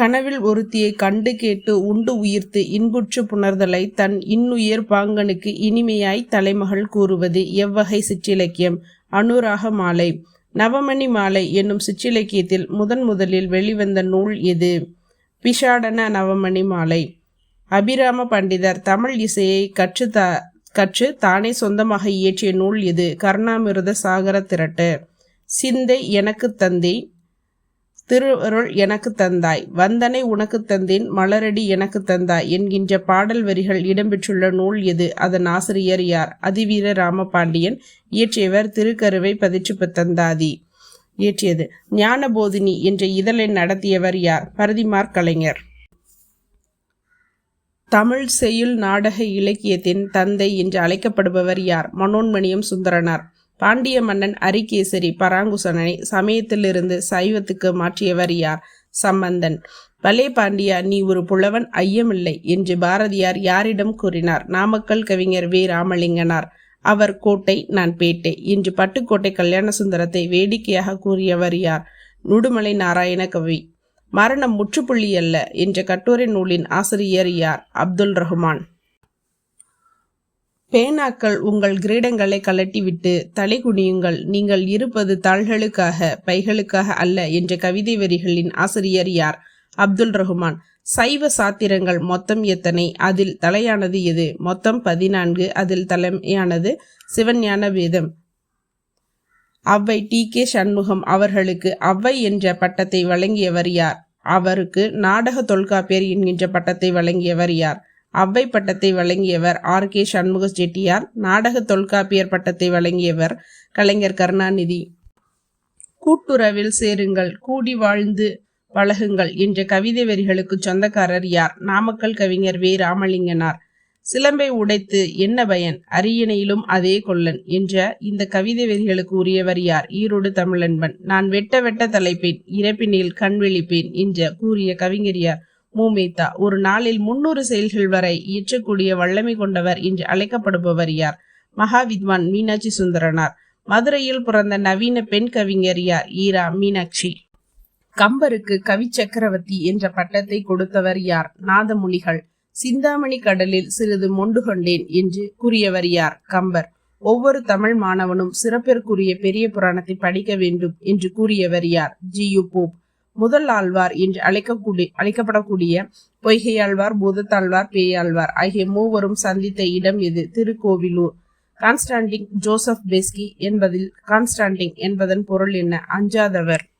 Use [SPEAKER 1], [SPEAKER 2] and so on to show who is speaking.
[SPEAKER 1] கனவில் ஒருத்தியை கண்டு கேட்டு உண்டு உயிர்த்து இன்புற்று புணர்தலை தன் இன்னுயிர் பாங்கனுக்கு இனிமையாய் தலைமகள் கூறுவது எவ்வகை சிற்றிலக்கியம்? அனுராக மாலை. நவமணி மாலை என்னும் சிற்றிலக்கியத்தில் முதலில் வெளிவந்த நூல் எது? பிஷாடன நவமணி மாலை. அபிராம பண்டிதர் தமிழ் இசையை கற்று தானே சொந்தமாக இயற்றிய நூல் எது? கர்ணாமிருத சாகர திரட்டு. சிந்தை எனக்கு தந்தே, திருவருள் எனக்கு தந்தாய், வந்தனை உனக்கு தந்தேன், மலரடி எனக்கு தந்தாய் என்கின்ற பாடல் வரிகள் இடம்பெற்றுள்ள நூல் எது? அதன் ஆசிரியர் யார்? அதிவீர ராமபாண்டியன். இயற்றியவர் திருக்கருவை பதிற்றுப்பத்தந்தாதி. இயற்றியது. ஞானபோதினி என்ற இதழை நடத்தியவர் யார்? பரதிமார் கலைஞர். தமிழ் செய்யுள் நாடக இலக்கியத்தின் தந்தை என்று அழைக்கப்படுபவர் யார்? மனோன்மணியம் சுந்தரனார். பாண்டிய மன்னன் அரிகேசரி பராங்குசனை சமயத்திலிருந்து சைவத்துக்கு மாற்றியவர் யார்? சம்பந்தன். பலே பாண்டியா, நீ ஒரு புலவன், ஐயமில்லை என்று பாரதியார் யாரிடம் கூறினார்? நாமக்கல் கவிஞர் வே. ராமலிங்கனார். அவர் கோட்டை, நான் பேட்டை என்று பட்டுக்கோட்டை கல்யாண சுந்தரத்தை வேடிக்கையாக கூறியவர் யார்? நுடுமலை நாராயண கவி. மரணம் முற்றுப்புள்ளி அல்ல என்ற கட்டுரை நூலின் ஆசிரியர் யார்? அப்துல் ரஹ்மான். பேனாக்கள் உங்கள் கிரீடங்களை கலட்டிவிட்டு தலை குனியுங்கள், நீங்கள் இருப்பது தாள்களுக்காக பைகளுக்காக அல்ல என்ற கவிதை வரிகளின் ஆசிரியர் யார்? அப்துல் ரஹ்மான். சைவ சாத்திரங்கள் மொத்தம் எத்தனை? அதில் தலையானது எது? மொத்தம் 14. அதில் தலைமையானது சிவஞான வேதம். அவ்வை டி.கே. சண்முகம் அவர்களுக்கு அவ்வை என்ற பட்டத்தை வழங்கியவர் யார்? அவருக்கு நாடக தொல்காப்பியர் என்கின்ற பட்டத்தை வழங்கியவர் யார்? அவ்வை பட்டத்தை வழங்கியவர் ஆர்.கே. சண்முக செட்டியார். நாடக தொல்காப்பியர் பட்டத்தை வழங்கியவர் கலைஞர் கருணாநிதி. கூட்டுறவில் சேருங்கள், கூடி வாழ்ந்து பழகுங்கள் என்ற கவிதை வரிகளுக்கு சொந்தக்காரர் யார்? நாமக்கல் கவிஞர் வே. ராமலிங்கனார். சிலம்பை உடைத்து என்ன பயன், அரியணையிலும் அதே கொல்லன் என்ற இந்த கவிதை வரிகளுக்கு உரியவர் யார்? ஈரோடு தமிழன்பன். நான் வெட்ட தலைப்பேன், இறப்பினில் கண் விழிப்பேன் என்ற கூறிய கவிஞர் யார்? மூமேத்தா. ஒரு நாளில் 300 செயல்கள் வரை இயற்றக்கூடிய வல்லமை கொண்டவர் என்று அழைக்கப்படுபவர் யார்? மகாவித்வான் மீனாட்சி சுந்தரனார். மதுரையில் பிறந்த நவீன பெண் கவிஞர் யார்? ஈரா மீனாட்சி. கம்பருக்கு கவி சக்கரவர்த்தி என்ற பட்டத்தை கொடுத்தவர் யார்? நாதமுனிகள். சிந்தாமணி கடலில் சிறிது மொண்டு கொண்டேன் என்று கூறியவர் யார்? கம்பர். ஒவ்வொரு தமிழ் மாணவனும் சிறப்பிற்குரிய பெரிய புராணத்தை படிக்க வேண்டும் என்று கூறியவர் யார்? ஜி.யு. போப். முதல் ஆழ்வார் என்று அழைக்கப்படக்கூடிய பொய்கையாழ்வார், பூதத்தாழ்வார், பேயாழ்வார் ஆகிய மூவரும் சந்தித்த இடம் எது? திருக்கோவிலூர். கான்ஸ்டாண்டின் ஜோசப் பெஸ்கி என்பதில் கான்ஸ்டாண்டின் என்பதன் பொருள் என்ன? அஞ்சாதவர்.